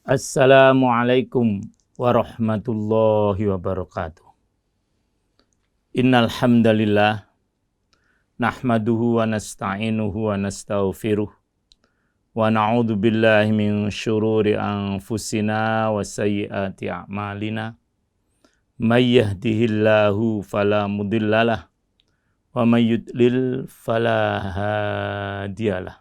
Assalamualaikum warahmatullahi wabarakatuh. Innal hamdalillah nahmaduhu wa nasta'inuhu wa nastaghfiruh wa na'udzu billahi min syururi anfusina wa sayyiati a'malina. May yahdihillahu fala mudhillalah wa may yudlil fala hadiyalah.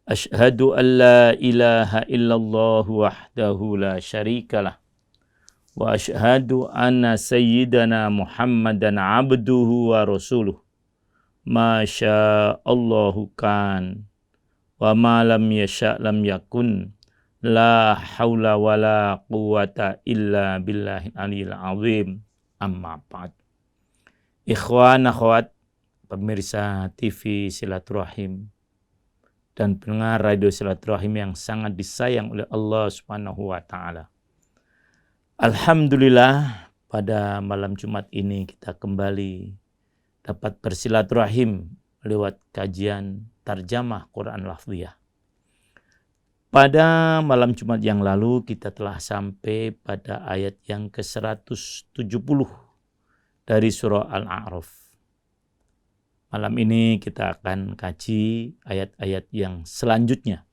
Asyhadu an la ilaha illallah wahdahu la syarikalah wa asyhadu anna sayyidana Muhammadan abduhu wa rasuluh. Masya Allahu kan wa ma lam yasha' lam yakun, la haula wa la quwata illa billahil aliyil azim. Amma ba'd. Ikhwan akhwat pemirsa TV Silaturahim dan pendengar radio Silaturahim yang sangat disayang oleh Allah Subhanahu wa taala. Alhamdulillah, pada malam Jumat ini kita kembali dapat bersilaturahim lewat kajian tarjamah Quran Lafziyah. Pada malam Jumat yang lalu kita telah sampai pada ayat yang ke-170 dari surah Al-A'raf. Malam ini kita akan kaji ayat-ayat yang selanjutnya,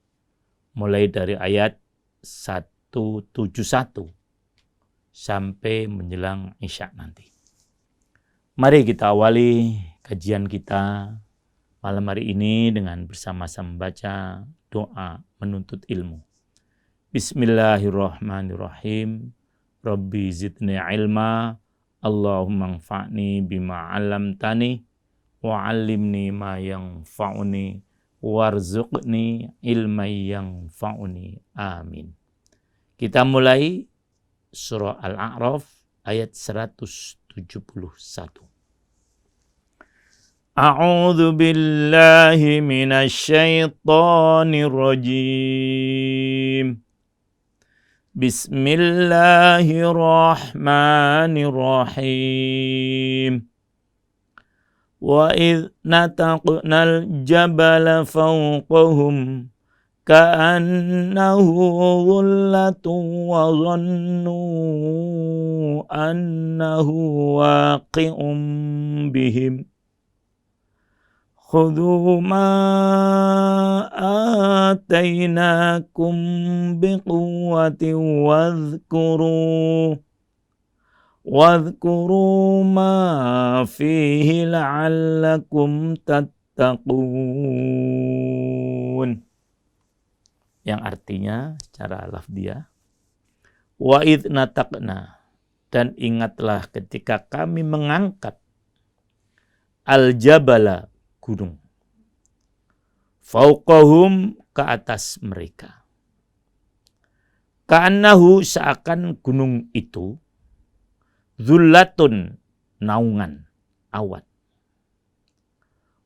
mulai dari ayat 171 sampai menjelang Isya nanti. Mari kita awali kajian kita malam hari ini dengan bersama-sama membaca doa menuntut ilmu. Bismillahirrahmanirrahim. Rabbi zidni ilma, Allahumma anfa'ni bima 'allamtani wa'allimni ma yanfa'uni warzuqni ilman yanfa'uni. Amin. Kita mulai surah Al-A'raf ayat 171. A'udzu billahi minasy syaithanir rajim. Bismillahirrahmanirrahim. وَإِذْ نَتَقْنَا الْجَبَلَ فَوْقَهُمْ كَأَنَّهُ ظُلَّةٌ وَظَنُّوا أَنَّهُ وَاقِعٌ بِهِمْ خُذُوا مَا آتَيْنَاكُمْ بِقُوَّةٍ واذكروا ما فيه لعلكم تتقون. Yang artinya secara lafdiyah, wa idh nataqna, dan ingatlah ketika kami mengangkat al-jabala, gunung, fauqahum, ke atas mereka, ka'annahu, seakan gunung itu, zullatun, naungan, awan.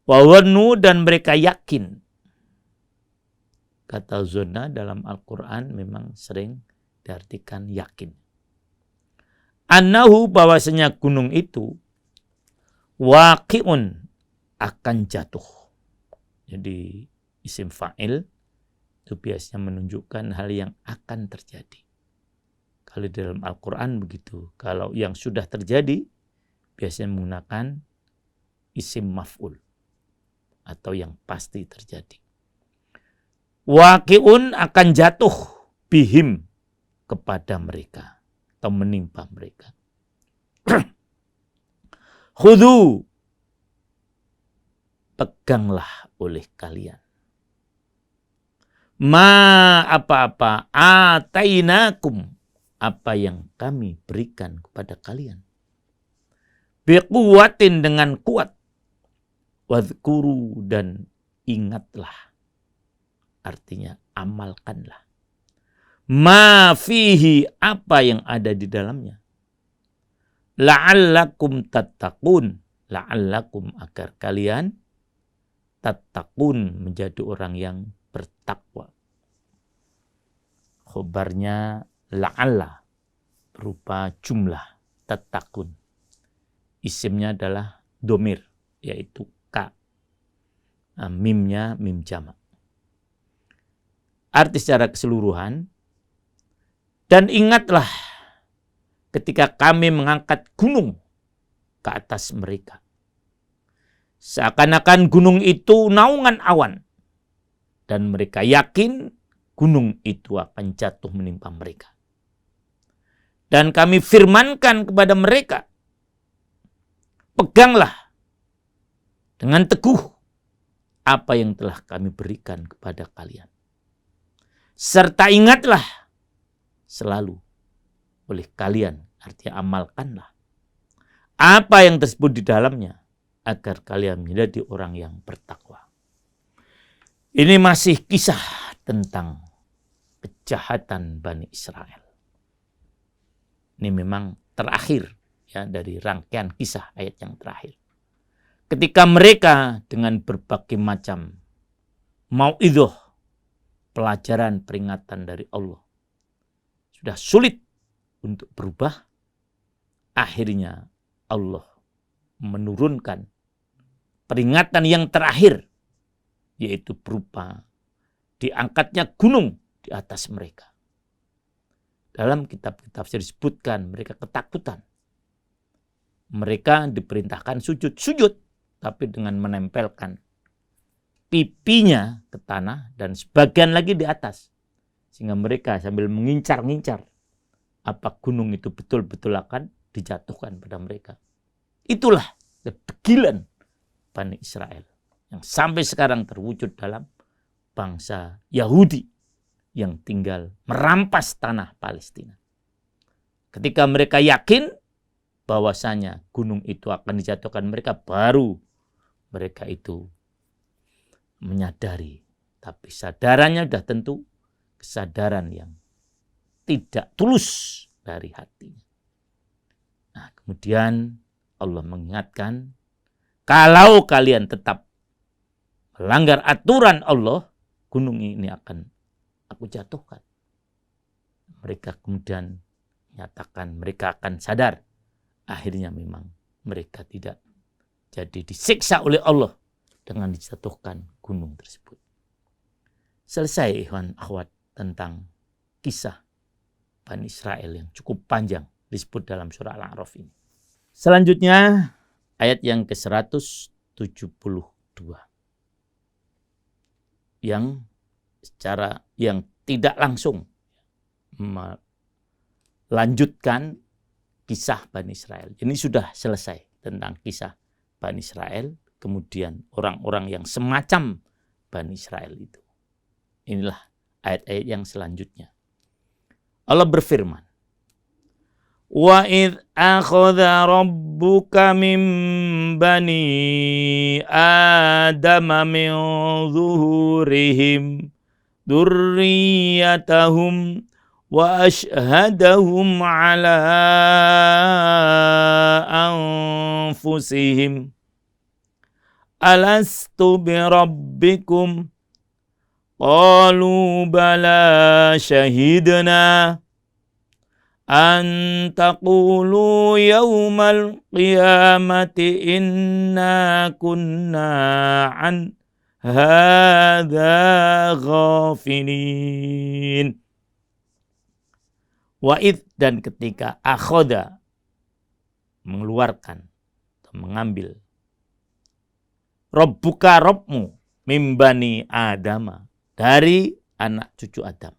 Wawannu, dan mereka yakin. Kata zona dalam Al-Quran memang sering diartikan yakin. Annahu, bahwasanya gunung itu, waqi'un, akan jatuh. Jadi isim fa'il itu biasanya menunjukkan hal yang akan terjadi. Kalau di dalam Al-Quran begitu. Kalau yang sudah terjadi, biasanya menggunakan isim maf'ul. Atau yang pasti terjadi. Waqi'un, akan jatuh, bihim, kepada mereka. Atau menimpa mereka. Khudhu, peganglah oleh kalian. Ma, apa-apa, atainakum, apa yang kami berikan kepada kalian. Biquwatin, dengan kuat. Wadhkuru, dan ingatlah. Artinya amalkanlah. Ma fihi, apa yang ada di dalamnya. La'allakum tattaqun, la'allakum, agar kalian tattaqun, menjadi orang yang bertakwa. Khobarnya la'alla, berupa jumlah, tattaqun. Isimnya adalah domir, yaitu ka. Mimnya mim jamak. Arti secara keseluruhan, Dan ingatlah ketika kami mengangkat gunung ke atas mereka. Seakan-akan gunung itu naungan awan. Dan mereka yakin gunung itu akan jatuh menimpa mereka. Dan kami firmankan kepada mereka, peganglah dengan teguh apa yang telah kami berikan kepada kalian. Serta ingatlah selalu oleh kalian, artinya amalkanlah apa yang tersebut di dalamnya agar kalian menjadi orang yang bertakwa. Ini masih kisah tentang kejahatan Bani Israel. Ini memang terakhir ya dari rangkaian kisah ayat yang terakhir. Ketika mereka dengan berbagai macam mauidhah, pelajaran peringatan dari Allah, sudah sulit untuk berubah, akhirnya Allah menurunkan peringatan yang terakhir, yaitu berupa diangkatnya gunung di atas mereka. Dalam kitab-kitab disebutkan mereka ketakutan. Mereka diperintahkan sujud, tapi dengan menempelkan pipinya ke tanah dan sebagian lagi di atas. Sehingga mereka sambil mengincar-ngincar apa gunung itu betul-betul akan dijatuhkan pada mereka. Itulah kedegilan Bani Israel yang sampai sekarang terwujud dalam bangsa Yahudi yang tinggal merampas tanah Palestina. Ketika mereka yakin bahwasanya gunung itu akan dijatuhkan mereka, baru mereka itu menyadari. Tapi sadarannya sudah tentu kesadaran yang tidak tulus dari hatinya. Nah, kemudian Allah mengingatkan, kalau kalian tetap melanggar aturan Allah, gunung ini akan aku jatuhkan. Mereka kemudian menyatakan mereka akan sadar. Akhirnya memang mereka tidak jadi disiksa oleh Allah dengan dijatuhkan gunung tersebut. Selesai ikhwan akhwat tentang kisah Bani Israel yang cukup panjang disebut dalam surah Al-A'raf ini. Selanjutnya ayat yang ke-172 yang secara yang tidak langsung melanjutkan kisah Bani Israel. Ini sudah selesai tentang kisah Bani Israel, kemudian orang-orang yang semacam Bani Israel itu. Inilah ayat-ayat yang selanjutnya. Allah berfirman, wa idh akhadha rabbuka min bani adama min zuhurihim dzurriyyatahum wa ashhadahum ala anfusihim alastu birabbikum qalu bala syahidna an taqulu yawmal qiyamati inna kunna an hadza ghafilin. Wa'id, dan ketika akhoda mengeluarkan atau mengambil Rabbuka, Rabbmu, mimbani Adama, dari anak cucu Adam,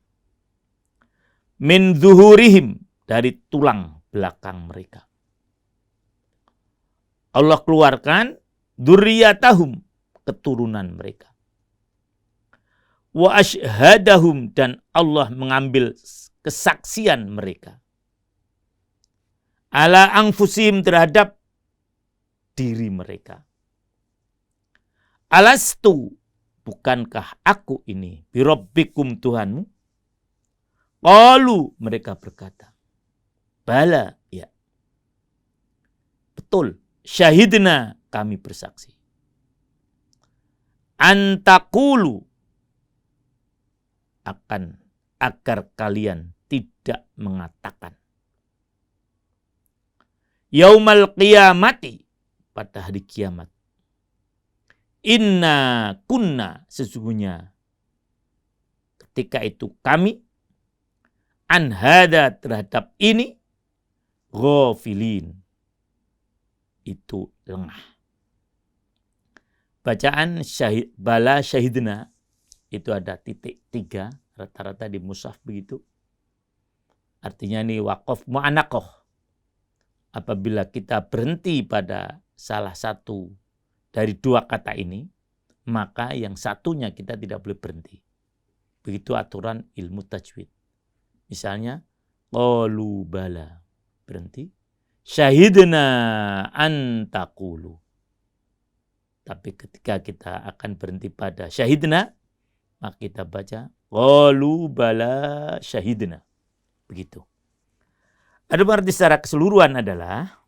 min zuhurihim, dari tulang belakang mereka. Allah keluarkan dzurriyyatahum, keturunan mereka. Wa ashhadahum, dan Allah mengambil kesaksian mereka. Ala anfusihim, terhadap diri mereka. Alastu, bukankah aku ini birabbikum, Tuhanmu? Qalu, mereka berkata, bala, ya, betul, syahidna, kami bersaksi. Antakulu, agar kalian tidak mengatakan. Yaumal qiyamati, pada hari kiamat. Inna kunna, sesungguhnya ketika itu kami an hada terhadap ini ghafilin, itu lengah. Bacaan bala syahidna itu ada titik 3 rata-rata di mushaf begitu. Artinya ini waqaf mu'anaqah. Apabila kita berhenti pada salah satu dari 2 kata ini, maka yang satunya kita tidak boleh berhenti. Begitu aturan ilmu tajwid. Misalnya qalu bala, berhenti. Syahidna an taqulu. Tapi ketika kita akan berhenti pada syahidna, maka kita baca qalu bala syahidna. Begitu. Ada berarti secara keseluruhan adalah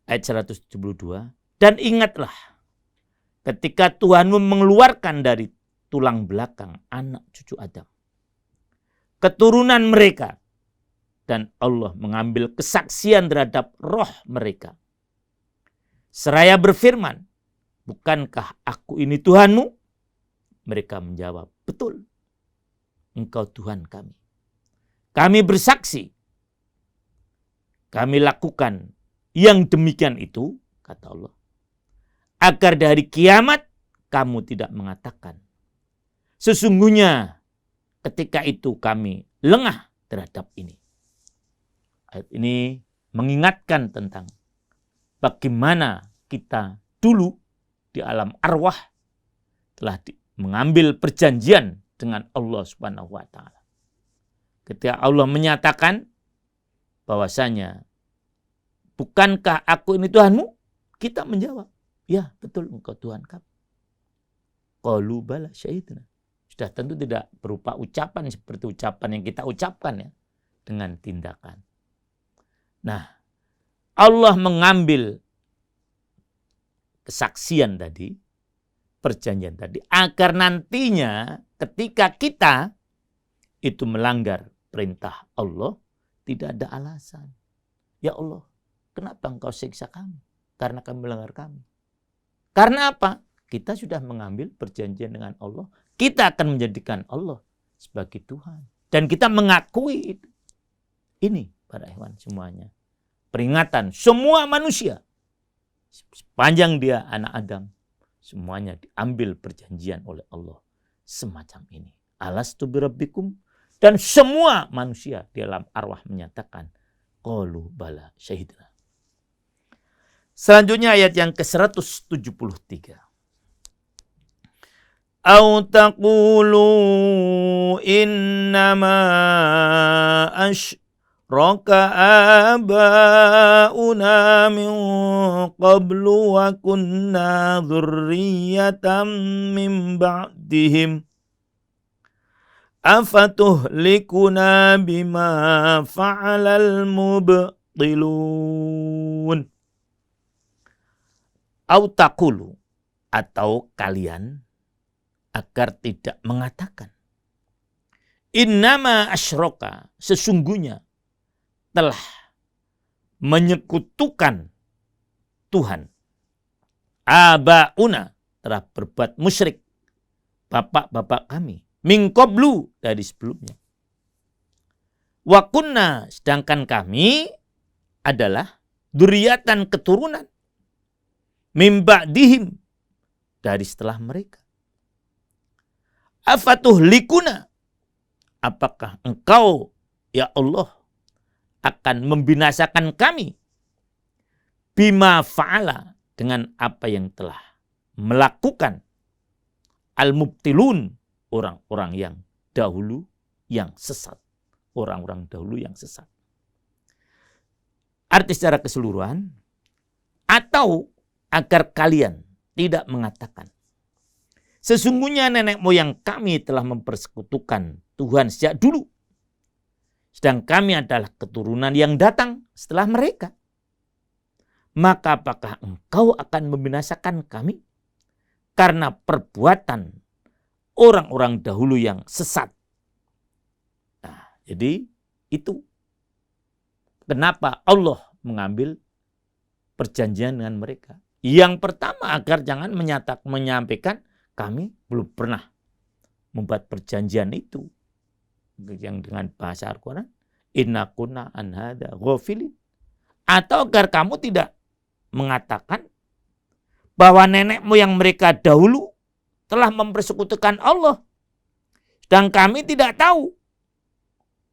ayat 172. Dan ingatlah ketika Tuhanmu mengeluarkan dari tulang belakang anak cucu Adam, keturunan mereka, dan Allah mengambil kesaksian terhadap roh mereka. Seraya berfirman, bukankah aku ini Tuhanmu? Mereka menjawab, betul, engkau Tuhan kami. Kami bersaksi, kami lakukan yang demikian itu, kata Allah, agar dari kiamat kamu tidak mengatakan, sesungguhnya ketika itu kami lengah terhadap ini. Ayat ini mengingatkan tentang bagaimana kita dulu di alam arwah telah mengambil perjanjian dengan Allah Subhanahu wa taala. Ketika Allah menyatakan bahwasanya bukankah aku ini Tuhanmu? Kita menjawab, ya betul engkau Tuhan kami. Qalu bala syahidna. Sudah tentu tidak berupa ucapan seperti ucapan yang kita ucapkan ya, dengan tindakan. Nah, Allah mengambil kesaksian tadi, perjanjian tadi, agar nantinya ketika kita itu melanggar perintah Allah, tidak ada alasan. Ya Allah, kenapa engkau siksa kami? Karena kami melanggar kami. Karena apa? Kita sudah mengambil perjanjian dengan Allah. Kita akan menjadikan Allah sebagai Tuhan. Dan kita mengakui itu. Ini para ikhwan semuanya. Peringatan semua manusia. Sepanjang dia anak Adam. Semuanya diambil perjanjian oleh Allah. Semacam ini. Alastu birabbikum. Dan semua manusia di alam arwah menyatakan. Qalu bala syahidna. Selanjutnya ayat yang ke-173. Au taqulu innama asyraka abauna min qablu wa kunna dzurriyyatan min ba'dihim afatuhlikuna bima fa'alal mubtilun. Au taqulu, atau kalian agar tidak mengatakan innama asyraka, sesungguhnya telah menyekutukan Tuhan, abauna, telah berbuat musyrik bapak-bapak kami, min qablu, dari sebelumnya, wa kunna, sedangkan kami adalah dzurriyyatan, keturunan, min ba'dihim, dari setelah mereka. Afatuhlikuna, apakah engkau ya Allah akan membinasakan kami bima fa'ala, dengan apa yang telah melakukan al-mubtilun, orang-orang yang dahulu yang sesat, orang-orang dahulu yang sesat. Arti secara keseluruhan, atau agar kalian tidak mengatakan sesungguhnya nenek moyang kami telah mempersekutukan Tuhan sejak dulu, sedang kami adalah keturunan yang datang setelah mereka. Maka apakah engkau akan membinasakan kami karena perbuatan orang-orang dahulu yang sesat? Nah, jadi itu kenapa Allah mengambil perjanjian dengan mereka. Yang pertama, agar jangan menyampaikan kami belum pernah membuat perjanjian itu yang dengan bahasa Al-Quran, inna kunna an hadza ghafilin. Atau agar kamu tidak mengatakan bahwa nenek moyang mereka dahulu telah mempersekutukan Allah. Dan kami tidak tahu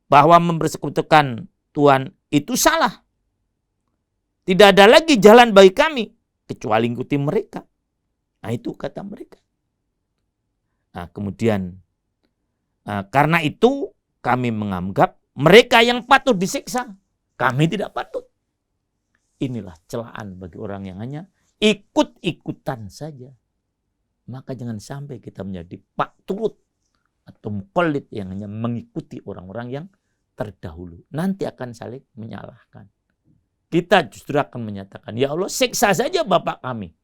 bahwa mempersekutukan Tuhan itu salah. Tidak ada lagi jalan bagi kami kecuali ikuti mereka. Nah, itu kata mereka. Nah, kemudian karena itu kami menganggap mereka yang patut disiksa. Kami tidak patut. Inilah celaan bagi orang yang hanya ikut-ikutan saja. Maka jangan sampai kita menjadi pak turut atau muqallid yang hanya mengikuti orang-orang yang terdahulu. Nanti akan saling menyalahkan. Kita justru akan menyatakan, ya Allah siksa saja bapak kami.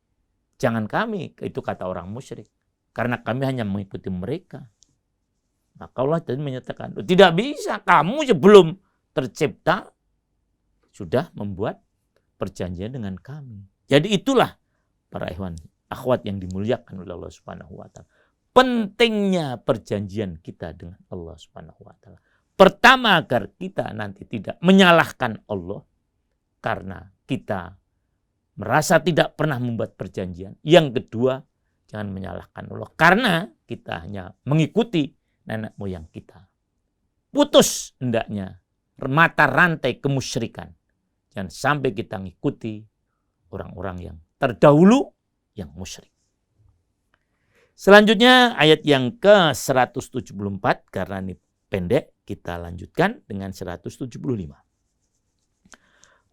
Jangan kami, itu kata orang musyrik. Karena kami hanya mengikuti mereka. Maka Allah tadi menyatakan, tidak bisa, kamu sebelum tercipta sudah membuat perjanjian dengan kami. Jadi itulah para ikhwan akhwat yang dimuliakan oleh Allah Subhanahu wa taala. Pentingnya perjanjian kita dengan Allah Subhanahu wa taala. Pertama, agar kita nanti tidak menyalahkan Allah karena kita merasa tidak pernah membuat perjanjian. Yang kedua, jangan menyalahkan Allah karena kita hanya mengikuti nenek moyang kita. Putus hendaknya mata rantai kemusyrikan. Jangan sampai kita mengikuti orang-orang yang terdahulu yang musyrik. Selanjutnya ayat yang ke-174, karena ini pendek, kita lanjutkan dengan 175.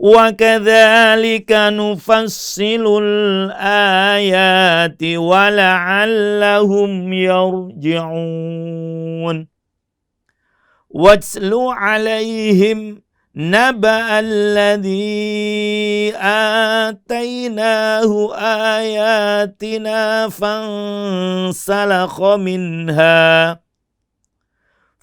Wa kadzalika nufassilul ayati wa la'allahum yarji'un. Watslu 'alaihim naba alladhi atainahu ayatina fansalakha minha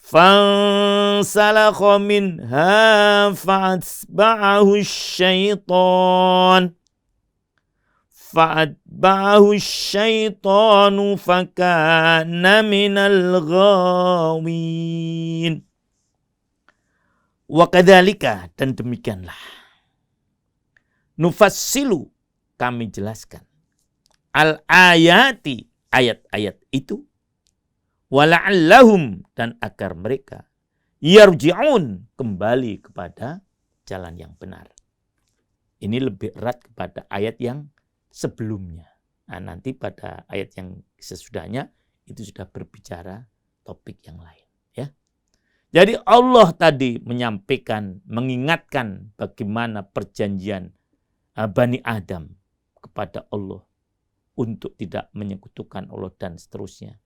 fa'atba'ahu asyaitanu fakana minal ghawin. Wa kadzalika, dan demikianlah, nufassilu, kami jelaskan, al ayati, ayat-ayat itu, wala'allahum, dan agar mereka yarji'un, kembali kepada jalan yang benar. Ini lebih erat kepada ayat yang sebelumnya. Nah, nanti pada ayat yang sesudahnya itu sudah berbicara topik yang lain, ya. Jadi Allah tadi menyampaikan, mengingatkan bagaimana perjanjian Bani Adam kepada Allah untuk tidak menyekutukan Allah dan seterusnya.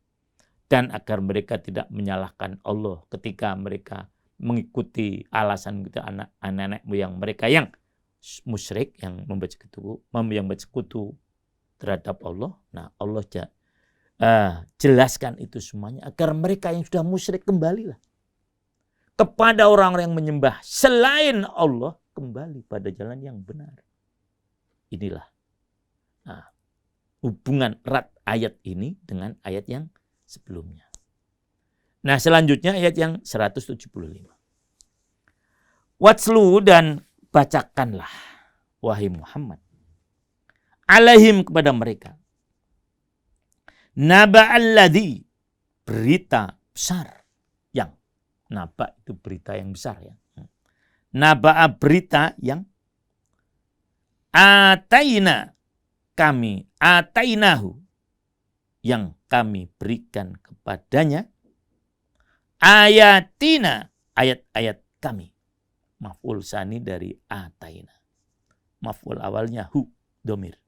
Dan agar mereka tidak menyalahkan Allah ketika mereka mengikuti alasan anak-anak moyang mereka yang musyrik, yang membaca sekutu terhadap Allah. Nah, Allah jelaskan itu semuanya agar mereka yang sudah musyrik kembalilah kepada orang-orang yang menyembah selain Allah, kembali pada jalan yang benar. Inilah hubungan erat ayat ini dengan ayat yang sebelumnya. Nah, selanjutnya ayat yang 175. Watslu, dan bacakanlah wahai Muhammad, alaihim, kepada mereka, naba alladhi, berita besar yang, naba itu berita yang besar ya. Naba, berita yang, ataina, kami, atainahu, yang kami berikan kepadanya, ayatina, ayat-ayat kami. Maf'ul sani dari ataina. Maf'ul awalnya hu, domir.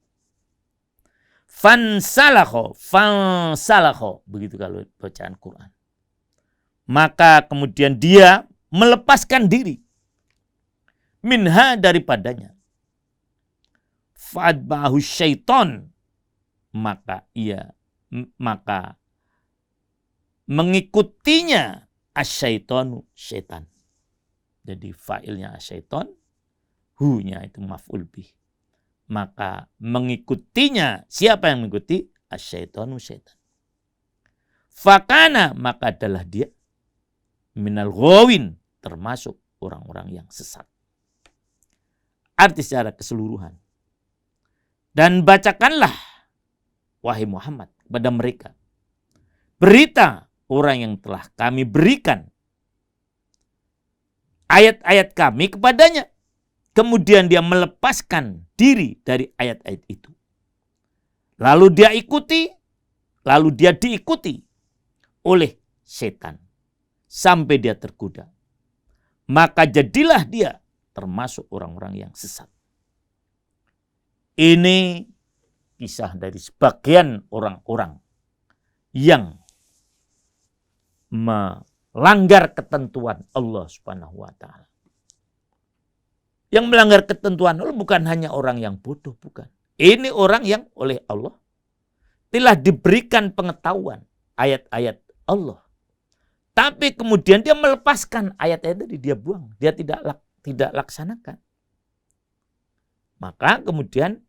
Fansalakho, begitu kalau bacaan Quran. Maka kemudian dia melepaskan diri minha, daripadanya. Fa'adba'ahu syaiton, maka mengikutinya asyaitonu, syaitan. Jadi fa'ilnya asyaiton, hu-nya itu maf'ul bih. Maka mengikutinya, siapa yang mengikuti? Asyaitonu, syaitan. Fakana, maka adalah dia minal ghawin, termasuk orang-orang yang sesat. Arti secara keseluruhan. Dan bacakanlah, wahai Muhammad, kepada mereka berita orang yang telah kami berikan ayat-ayat kami kepadanya. Kemudian dia melepaskan diri dari ayat-ayat itu. Lalu dia diikuti oleh setan sampai dia tergoda. Maka jadilah dia termasuk orang-orang yang sesat. Ini kisah dari sebagian orang-orang yang melanggar ketentuan Allah Subhanahu wa taala. Yang melanggar ketentuan Allah bukan hanya orang yang bodoh, bukan. Ini orang yang oleh Allah telah diberikan pengetahuan ayat-ayat Allah. Tapi kemudian dia melepaskan ayat-ayat itu, dia buang. Dia tidak laksanakan. Maka kemudian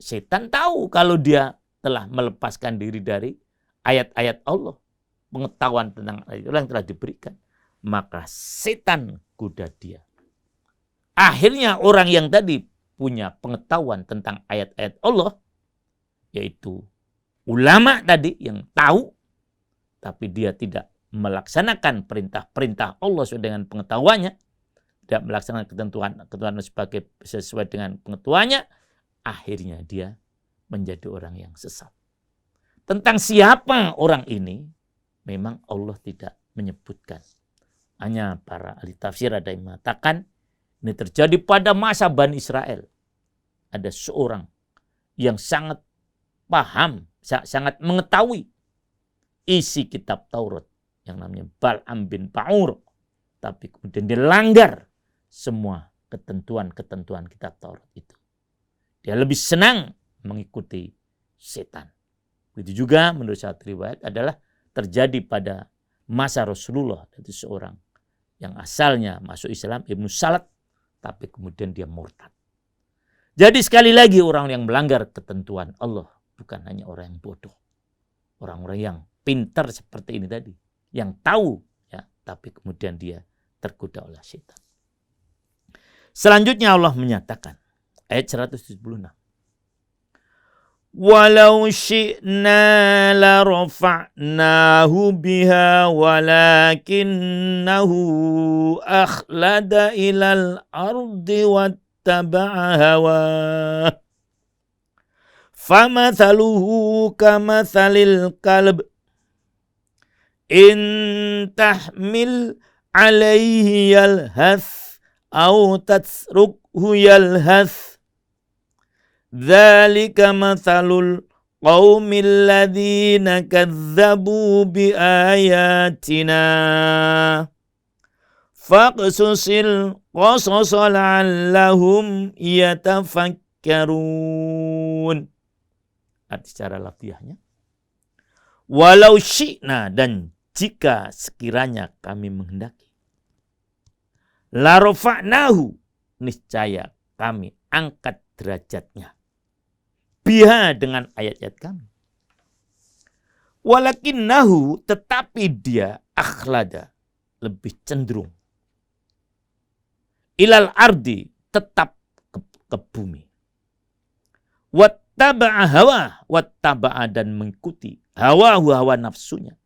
setan tahu kalau dia telah melepaskan diri dari ayat-ayat Allah. Pengetahuan tentang ayat Allah yang telah diberikan. Maka setan goda dia. Akhirnya orang yang tadi punya pengetahuan tentang ayat-ayat Allah, yaitu ulama tadi yang tahu, tapi dia tidak melaksanakan perintah-perintah Allah sesuai dengan pengetahuannya, tidak melaksanakan ketentuan sesuai dengan pengetahuannya, akhirnya dia menjadi orang yang sesat. Tentang siapa orang ini, memang Allah tidak menyebutkan. Hanya para ahli tafsir ada yang mengatakan, ini terjadi pada masa Bani Israel. Ada seorang yang sangat paham, sangat mengetahui isi kitab Taurat yang namanya Bal'am bin Ba'ur. Tapi kemudian dia langgar semua ketentuan-ketentuan kitab Taurat itu. Dia lebih senang mengikuti setan. Begitu juga menurut satu riwayat adalah terjadi pada masa Rasulullah. Itu seorang yang asalnya masuk Islam, Ibnu Salat, tapi kemudian dia murtad. Jadi sekali lagi orang yang melanggar ketentuan Allah bukan hanya orang yang bodoh. Orang-orang yang pintar seperti ini tadi. Yang tahu, ya, tapi kemudian dia tergoda oleh setan. Selanjutnya Allah menyatakan, ayat 176. Walau syi'na la rafa'nahu biha walakinnahu akhlada ilal ardi wattaba'a hawah. Famathaluhu kamathalil kalb in tahmil alaihi yalhath au tatsrukhu yalhath. Dzalika mathalul qaumil ladzina kadzdzabu biayatina. Faqsusil qasasa la'allahum yatafakkarun. Arti secara lafziahnya, walau syi'na, dan jika sekiranya kami menghendaki, la rafa'nahu, niscaya kami angkat derajatnya, biha, dengan ayat-ayat kami. Walakinnahu, tetapi dia akhlada, lebih cenderung, ilal ardi, tetap ke bumi. Wattaba'a hawa, wattaba'a, dan mengikuti hawa nafsunya.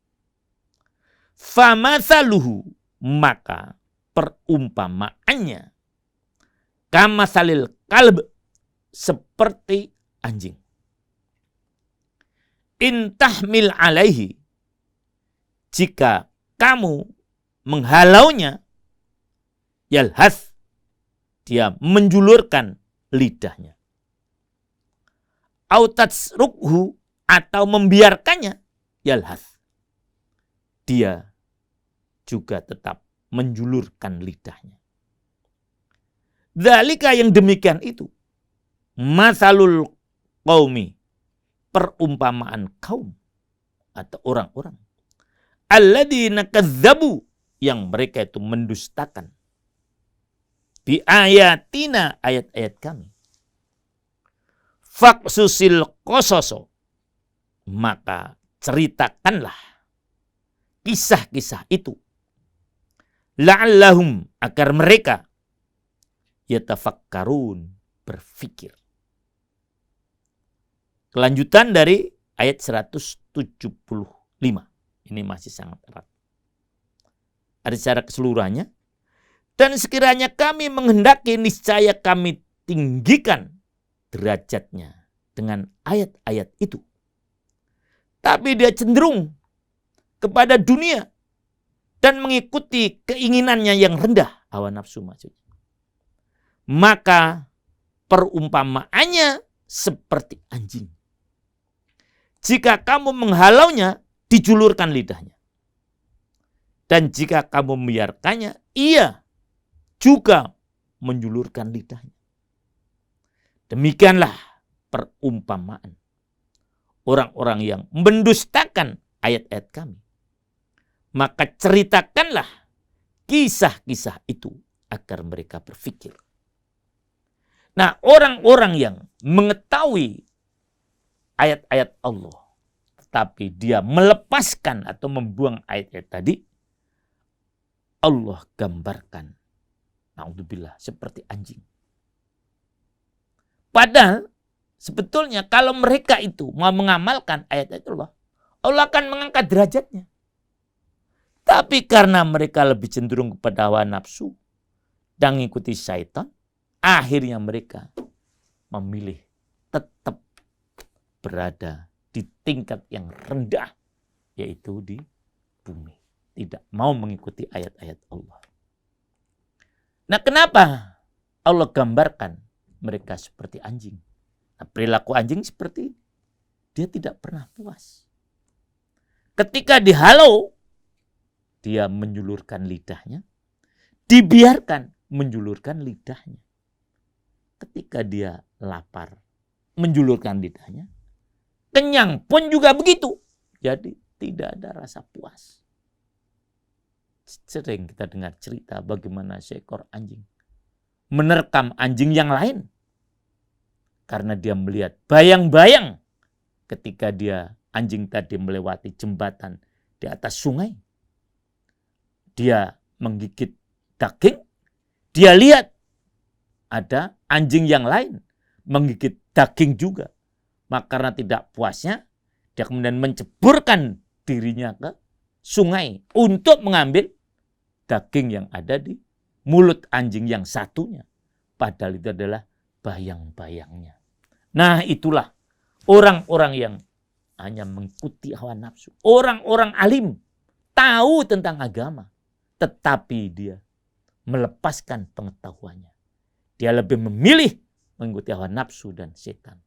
Famathaluhu, maka perumpamaannya, kamathalil kalb, seperti anjing. In tahmil alaihi, jika kamu menghalaunya, yalhath, dia menjulurkan lidahnya. Au tatsrukhu, atau membiarkannya, yalhath, dia juga tetap menjulurkan lidahnya. Dzalika, yang demikian itu, mathalul qaumi, perumpamaan kaum atau orang-orang, alladzina kadzdzabu, yang mereka itu mendustakan, bi ayatina, ayat-ayat kami. Faqsusil qasaso, maka ceritakanlah kisah-kisah itu la'allahum, agar mereka yatafakkarun, berfikir. Kelanjutan dari ayat 175. Ini masih sangat erat. Ada secara keseluruhannya. Dan sekiranya kami menghendaki, niscaya kami tinggikan derajatnya dengan ayat-ayat itu. Tapi dia cenderung kepada dunia dan mengikuti keinginannya yang rendah, hawa nafsu maksudnya. Maka perumpamaannya seperti anjing. Jika kamu menghalaunya, dijulurkan lidahnya. Dan jika kamu membiarkannya, ia juga menjulurkan lidahnya. Demikianlah perumpamaan orang-orang yang mendustakan ayat-ayat kami. Maka ceritakanlah kisah-kisah itu agar mereka berfikir. Nah, orang-orang yang mengetahui ayat-ayat Allah, tetapi dia melepaskan atau membuang ayat-ayat tadi, Allah gambarkan, naudzubillah, seperti anjing. Padahal sebetulnya kalau mereka itu mau mengamalkan ayat-ayat Allah, Allah akan mengangkat derajatnya. Tapi karena mereka lebih cenderung kepada hawa nafsu dan mengikuti syaitan, akhirnya mereka memilih tetap berada di tingkat yang rendah, yaitu di bumi. Tidak mau mengikuti ayat-ayat Allah. Nah, kenapa Allah gambarkan mereka seperti anjing? Nah, perilaku anjing seperti dia tidak pernah puas. Ketika dihalau, dia menjulurkan lidahnya. Dibiarkan menjulurkan lidahnya. Ketika dia lapar, menjulurkan lidahnya. Kenyang pun juga begitu. Jadi tidak ada rasa puas. Sering kita dengar cerita bagaimana seekor anjing menerkam anjing yang lain. Karena dia melihat bayang-bayang ketika anjing tadi melewati jembatan di atas sungai. Dia menggigit daging. Dia lihat ada anjing yang lain menggigit daging juga. Maka karena tidak puasnya, dia kemudian menceburkan dirinya ke sungai untuk mengambil daging yang ada di mulut anjing yang satunya. Padahal itu adalah bayang-bayangnya. Nah, itulah orang-orang yang hanya mengikuti hawa nafsu. Orang-orang alim tahu tentang agama, tetapi dia melepaskan pengetahuannya. Dia lebih memilih mengikuti hawa nafsu dan setan.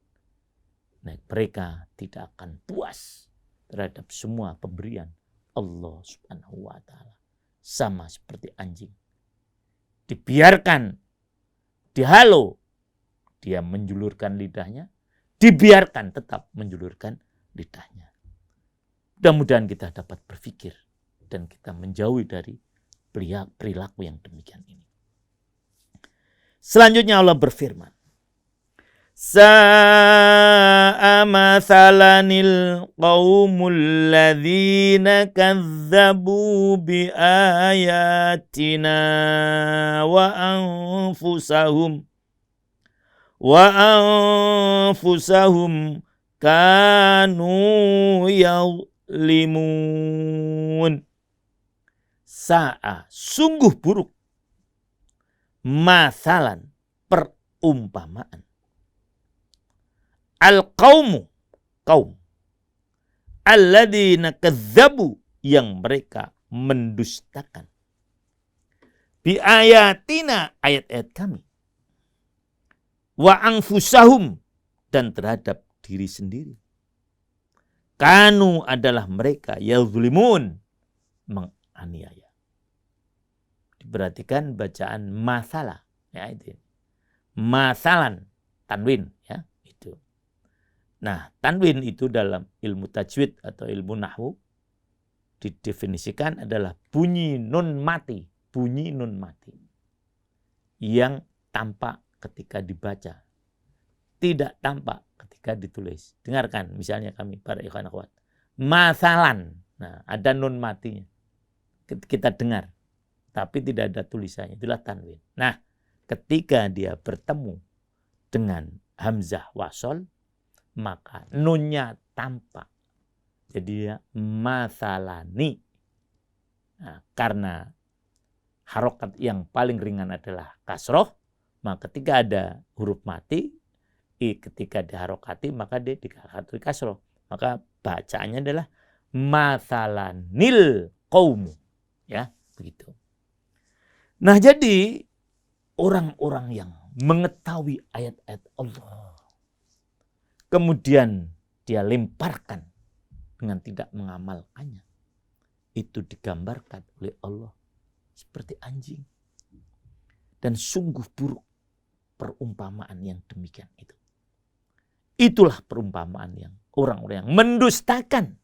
Nah, mereka tidak akan puas terhadap semua pemberian Allah Subhanahu wa Ta'ala. Sama seperti anjing. Dibiarkan, dihalau, dia menjulurkan lidahnya. Dibiarkan tetap menjulurkan lidahnya. Mudah-mudahan kita dapat berpikir dan kita menjauhi dari perilaku yang demikian ini. Selanjutnya Allah berfirman, Sa'a mathalanil qawmul ladhina kazzabu bi ayatina wa anfusahum kanu yadhlimun. Sa'a, sungguh buruk, mathalan, perumpamaan. Al-qawmu, kaum. Alladzina kadzabu, yang mereka mendustakan. Bi ayatina, ayat-ayat kami. Wa anfusahum, dan terhadap diri sendiri. Kanu adalah mereka yazlimun, menganiaya. Diperhatikan bacaan masalah. Ya, itu. Masalan, tanwin, ya. Nah, tanwin itu dalam ilmu tajwid atau ilmu nahwu didefinisikan adalah bunyi nun mati, yang tampak ketika dibaca, tidak tampak ketika ditulis. Dengarkan, misalnya kami para ikhwan akhwat, masalan, nah ada nun matinya, kita dengar, tapi tidak ada tulisannya, itulah tanwin. Nah, ketika dia bertemu dengan hamzah wasol, maka nunnya tampak. Jadi dia mathalani. Nah, karena harokat yang paling ringan adalah kasroh, maka ketika ada huruf mati, ketika diharokati maka dia dikasih kasroh. Maka bacaannya adalah mathalanil qaumu. Ya, begitu. Nah, jadi orang-orang yang mengetahui ayat-ayat Allah, kemudian dia lemparkan dengan tidak mengamalkannya, itu digambarkan oleh Allah seperti anjing. Dan sungguh buruk perumpamaan yang demikian itu. Itulah perumpamaan yang orang-orang yang mendustakan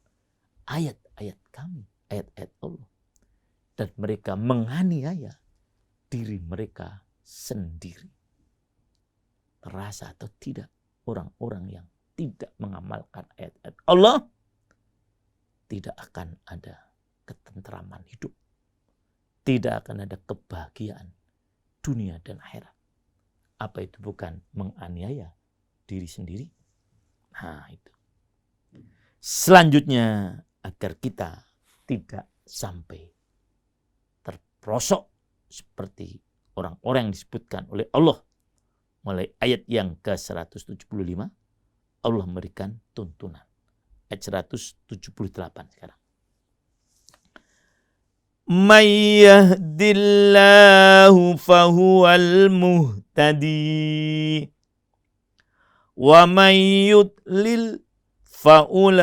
ayat-ayat kami, ayat-ayat Allah. Dan mereka menganiaya diri mereka sendiri. Terasa atau tidak, orang-orang yang tidak mengamalkan ayat-ayat Allah tidak akan ada ketentraman hidup. Tidak akan ada kebahagiaan dunia dan akhirat. Apa itu bukan menganiaya diri sendiri? Nah, itu. Selanjutnya, agar kita tidak sampai terperosok seperti orang-orang yang disebutkan oleh Allah mulai ayat yang ke-175, Allah memberikan tuntunan. Ayat 178 sekarang. May yahdillahu fahuwal muhtadi wa may yudlil faulaika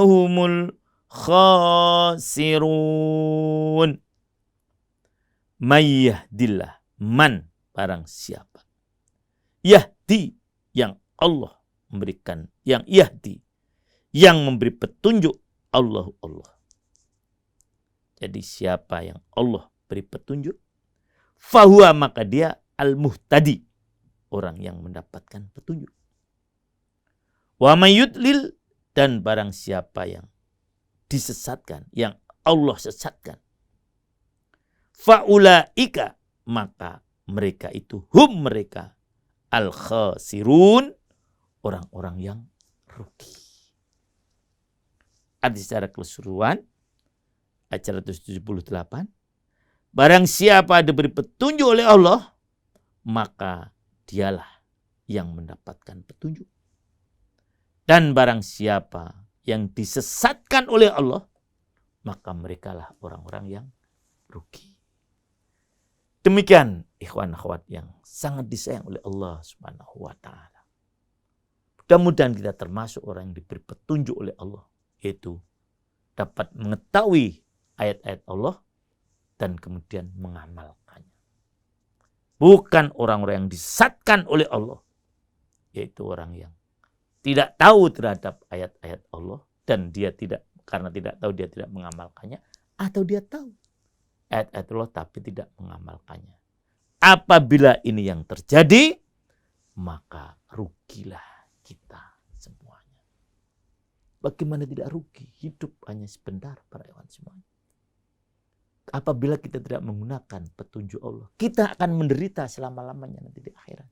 humul khasirun. May yahdillah, man barang siapa. Yahdi, yang Allah memberikan, yang yahdi, yang memberi petunjuk, Allah. Jadi siapa yang Allah beri petunjuk, fahuwa, maka dia al-muhtadi, orang yang mendapatkan petunjuk. Wa may yudlil, dan barang siapa yang disesatkan, yang Allah sesatkan, faulaika, maka mereka itu, mereka al-khasirun, orang-orang yang rugi. Arti secara keseluruhan ayat 178, barang siapa diberi petunjuk oleh Allah, maka dialah yang mendapatkan petunjuk. Dan barang siapa yang disesatkan oleh Allah, maka merekalah orang-orang yang rugi. Demikian ikhwan akhwat yang sangat disayang oleh Allah Subhanahu wa taala. Mudah-mudahan kita termasuk orang yang diberi petunjuk oleh Allah, yaitu dapat mengetahui ayat-ayat Allah dan kemudian mengamalkannya. Bukan orang-orang yang disesatkan oleh Allah, yaitu orang yang tidak tahu terhadap ayat-ayat Allah dan dia tidak, karena tidak tahu dia tidak mengamalkannya, atau dia tahu ayat-ayat Allah tapi tidak mengamalkannya. Apabila ini yang terjadi, maka rugilah kita semuanya. Bagaimana tidak rugi? Hidup hanya sebentar para hewan semuanya. Apabila kita tidak menggunakan petunjuk Allah, kita akan menderita selama-lamanya nanti di akhirat.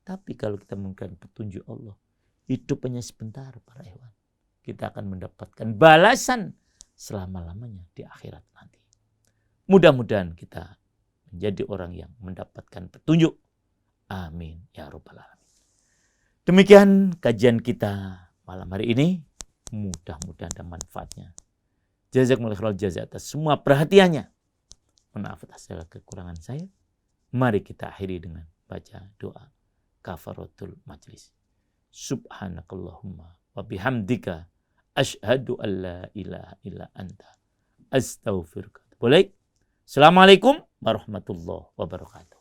Tapi kalau kita menggunakan petunjuk Allah, hidup hanya sebentar para hewan. Kita akan mendapatkan balasan selama-lamanya di akhirat nanti. Mudah-mudahan kita menjadi orang yang mendapatkan petunjuk. Amin ya rabbal alamin. Demikian kajian kita malam hari ini. Mudah-mudahan ada manfaatnya. Jazakumullah khairal jazaa atas semua perhatiannya. Maaf atas segala kekurangan saya. Mari kita akhiri dengan baca doa kafaratul majlis. Subhanakallahumma wa bihamdika asyhadu an la ilaha illa anta astaghfiruka. Boleh? Assalamualaikum warahmatullahi wabarakatuh.